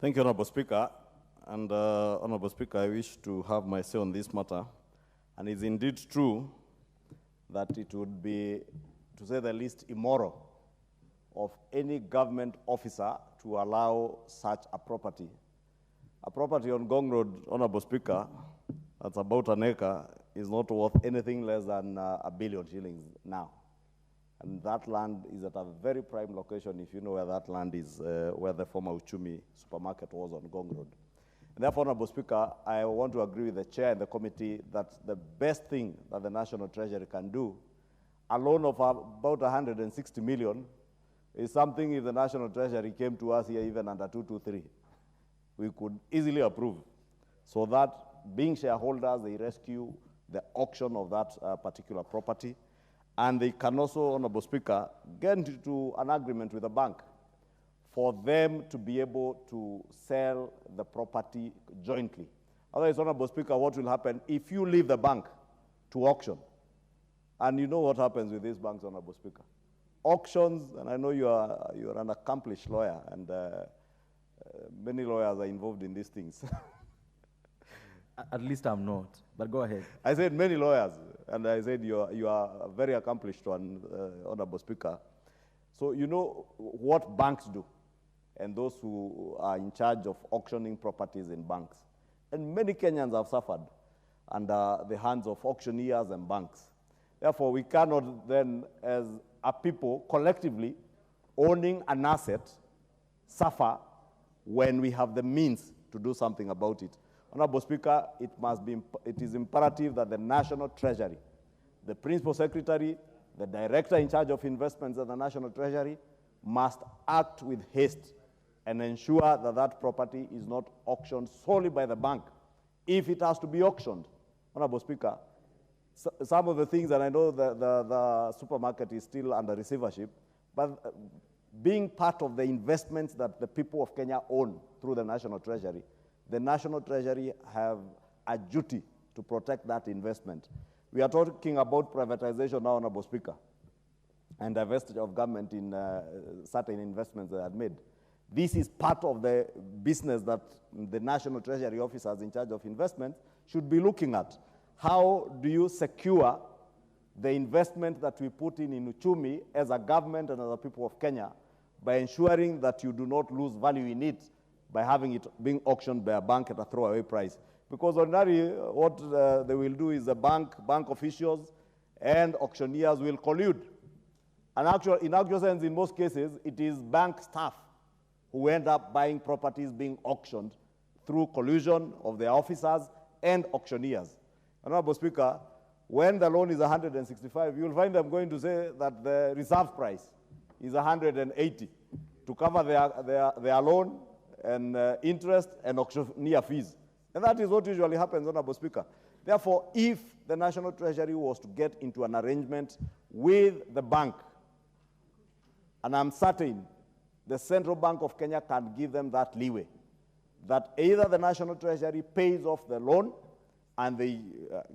Thank you, Honorable Speaker. And Honorable Speaker, I wish to have my say on this matter. And it's indeed true that it would be, to say the least, immoral of any government officer to allow such a property. A property on Gong Road, Honorable Speaker, that's about an acre, is not worth anything less than R1 billion now. And that land is at a very prime location, if you know where that land is, where the former Uchumi supermarket was on Gong Road. And therefore, Honorable Speaker, I want to agree with the chair and the committee that the best thing that the National Treasury can do, a loan of about 160 million, is something if the National Treasury came to us here even under 223, we could easily approve. So that being shareholders, they rescue the auction of that particular property. And they can also, Honorable Speaker, get into an agreement with the bank for them to be able to sell the property jointly. Otherwise, Honorable Speaker, what will happen if you leave the bank to auction? And you know what happens with these banks, Honorable Speaker. Auctions, and I know you're an accomplished lawyer, and many lawyers are involved in these things. At least I'm not, but go ahead. I said many lawyers, and I said you are a very accomplished one, Honorable Speaker. So you know what banks do, and those who are in charge of auctioning properties in banks. And many Kenyans have suffered under the hands of auctioneers and banks. Therefore, we cannot then, as a people, collectively owning an asset, suffer when we have the means to do something about it. Honorable Speaker, it is imperative that the National Treasury, the Principal Secretary, the Director in charge of investments at the National Treasury, must act with haste and ensure that that property is not auctioned solely by the bank. If it has to be auctioned, Honorable Speaker, some of the things, and I know the supermarket is still under receivership, but being part of the investments that the people of Kenya own through the National Treasury, the National Treasury have a duty to protect that investment. We are talking about privatization now, Honorable Speaker, and divestiture of government in certain investments that are made. This is part of the business that the National Treasury officers in charge of investments should be looking at. How do you secure the investment that we put in Uchumi as a government and as a people of Kenya by ensuring that you do not lose value in it by having it being auctioned by a bank at a throwaway price? Because ordinarily, what they will do is the bank officials and auctioneers will collude. And in actual sense, in most cases, it is bank staff who end up buying properties being auctioned through collusion of their officers and auctioneers. Honorable Speaker, when the loan is 165, you'll find them going to say that the reserve price is 180 to cover their loan and interest and auctioneer fees. And that is what usually happens, Honorable Speaker. Therefore, if the National Treasury was to get into an arrangement with the bank, and I'm certain the Central Bank of Kenya can give them that leeway, that either the National Treasury pays off the loan and they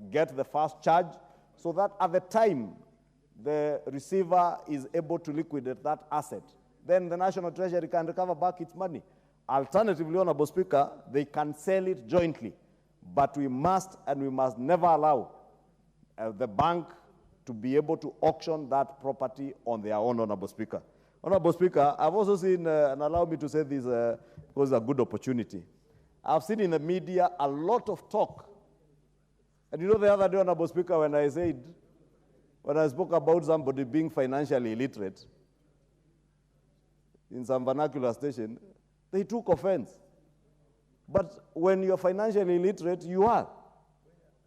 get the first charge, so that at the time the receiver is able to liquidate that asset, then the National Treasury can recover back its money. Alternatively, Honorable Speaker, they can sell it jointly, but we must never allow the bank to be able to auction that property on their own, Honorable Speaker. Honorable Speaker, I've also seen, and allow me to say this because it's a good opportunity, I've seen in the media a lot of talk. And you know the other day, Honorable Speaker, when I spoke about somebody being financially illiterate in some vernacular station, they took offense. But when you're financially illiterate, you are.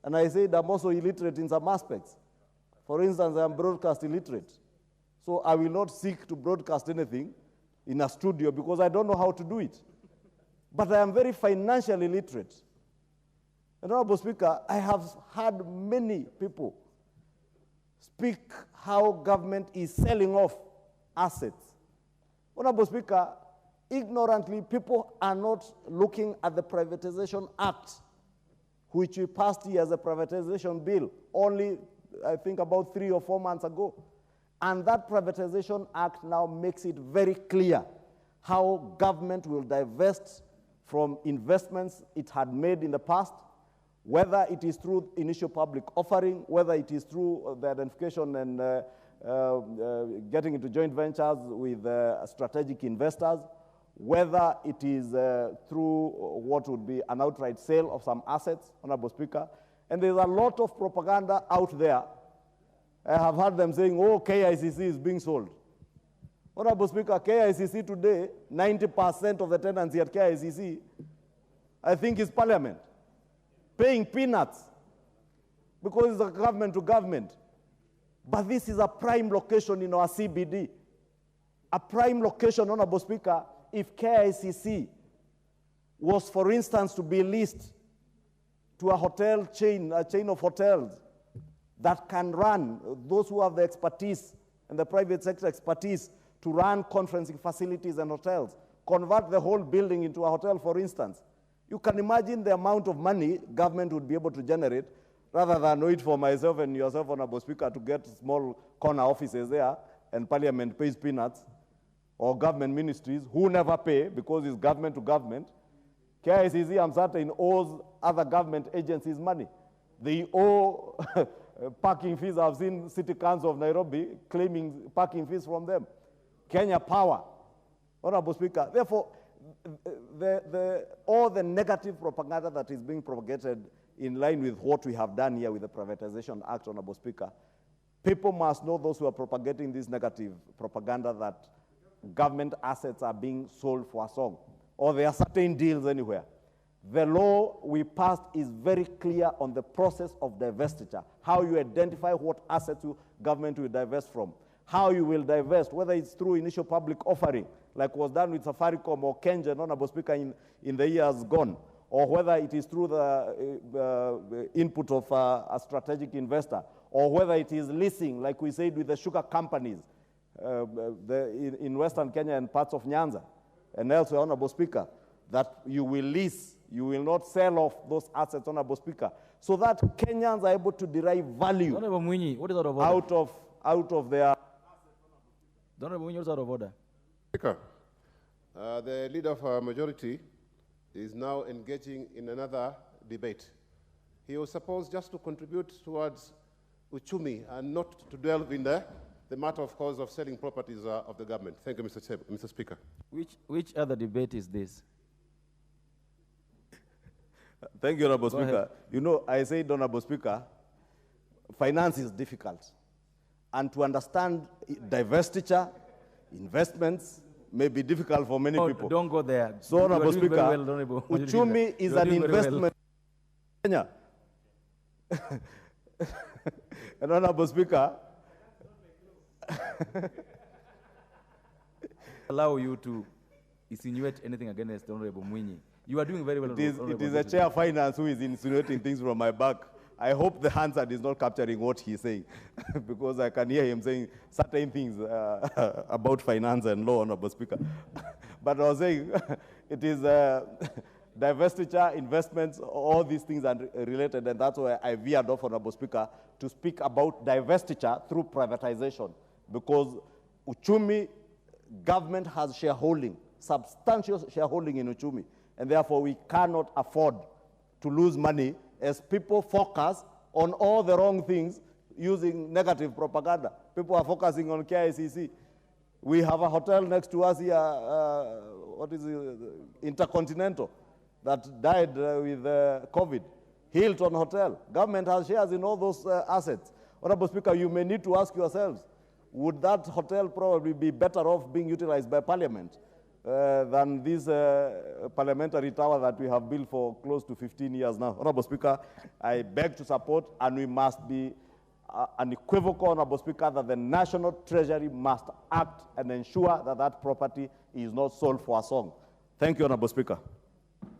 And I said I'm also illiterate in some aspects. For instance, I'm broadcast illiterate. So I will not seek to broadcast anything in a studio because I don't know how to do it. But I am very financially literate. And Honorable Speaker, I have heard many people speak how government is selling off assets. Honorable Speaker, ignorantly, people are not looking at the Privatization Act, which we passed here as a privatization bill only, I think, about 3 or 4 months ago. And that Privatization Act now makes it very clear how government will divest from investments it had made in the past, whether it is through initial public offering, whether it is through the identification and getting into joint ventures with strategic investors, whether it is through what would be an outright sale of some assets, Honorable Speaker. And there's a lot of propaganda out there. I have heard them saying, oh, KICC is being sold. Honorable Speaker, KICC today, 90% of the tenancy at KICC, I think, is Parliament, paying peanuts because it's a government to government. But this is a prime location in our CBD. A prime location, Honorable Speaker, if KICC was, for instance, to be leased to a hotel chain, a chain of hotels that can run, those who have the expertise and the private sector expertise to run conferencing facilities and hotels, convert the whole building into a hotel, for instance. You can imagine the amount of money government would be able to generate rather than wait for myself and yourself, Honorable Speaker, to get small corner offices there and Parliament pays peanuts, or government ministries who never pay because it's government to government. KICC, I'm certain, owes other government agencies money. They owe parking fees. I've seen City Council of Nairobi claiming parking fees from them. Kenya Power, Honorable Speaker. Therefore, all the negative propaganda that is being propagated in line with what we have done here with the Privatization Act, Honorable Speaker, people must know, those who are propagating this negative propaganda, that government assets are being sold for a song, or there are certain deals anywhere. The law we passed is very clear on the process of divestiture, how you identify what assets government will divest from, how you will divest, whether it's through initial public offering, like was done with Safaricom or Kengen, Honorable Speaker, in the years gone, or whether it is through the input of a strategic investor, or whether it is leasing, like we said with the sugar companies in Western Kenya and parts of Nyanza, and elsewhere, Honorable Speaker, that you will lease, you will not sell off those assets, Honorable Speaker, so that Kenyans are able to derive value Honorable Mwinyi, what is out of order? out of their... Honorable Mwinyi, what's out of order? Speaker, the leader of our majority is now engaging in another debate. He was supposed just to contribute towards uchumi and not to delve in the matter, of course, of selling properties of the government. Thank you, Mr. Speaker. Which other debate is this? Thank you, Honorable Speaker. Ahead. You know, I said, Honorable Speaker, finance is difficult. And to understand divestiture, investments, may be difficult for many people. Don't go there. So, Honorable Speaker, well, uchumi is an investment in Kenya. And Honorable Speaker, allow you to insinuate anything against Honorable Mwinyi. You are doing very well. It is a chair of finance who is insinuating things from my back. I hope the Hansard is not capturing what he's saying, because I can hear him saying certain things about finance and law, Honorable Speaker. But I was saying, it is divestiture, investments, all these things are related, and that's why I veered off, Honorable Speaker, to speak about divestiture through privatization, because uchumi, government has shareholding, substantial shareholding in uchumi, and therefore we cannot afford to lose money as people focus on all the wrong things using negative propaganda. People are focusing on KICC. We have a hotel next to us here, what is it, Intercontinental, that died with COVID. Hilton Hotel. Government has shares in all those assets. Honorable Speaker, you may need to ask yourselves, would that hotel probably be better off being utilized by Parliament than this parliamentary tower that we have built for close to 15 years now? Honorable Speaker, I beg to support, and we must be unequivocal, Honorable Speaker, that the National Treasury must act and ensure that that property is not sold for a song. Thank you, Honorable Speaker.